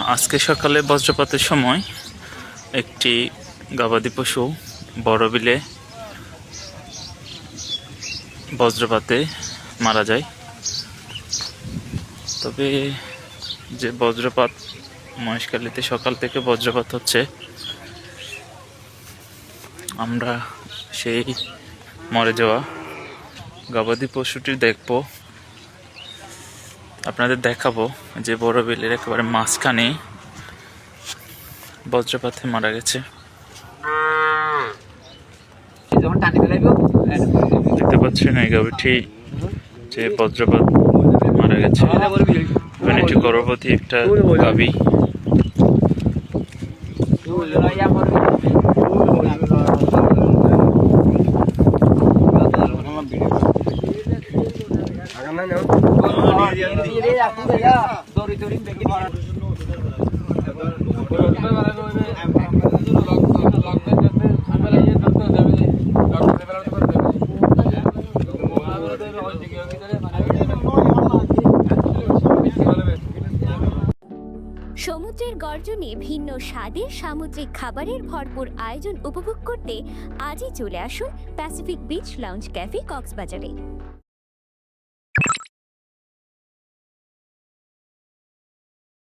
আজকে সকালে বজ্রপাতের সময় একটি গবাদি পশু বড় বিলে বজ্রপাতে মারা যায়। তবে যে বজ্রপাত মহেশখালীতে সকাল থেকে বজ্রপাত হচ্ছে, আমরা সেই মরে যাওয়া গবাদি পশুটি দেখব, আপনাদের দেখাবো যে বড় বিলের একেবারে মাঝখানে বজ্রপাতে মারা গেছে। দেখতে পাচ্ছেন এই গাভীটি যে বজ্রপাত মারা গেছে, একটি গর্ভবতী একটা গাভী। সমুদ্রের গর্জনে ভিন্ন স্বাদের সামুদ্রিক খাবারের ভরপুর আয়োজন উপভোগ করতে আজই চলে আসুন প্যাসিফিক বিচ লাউঞ্জ ক্যাফে কক্সবাজারে।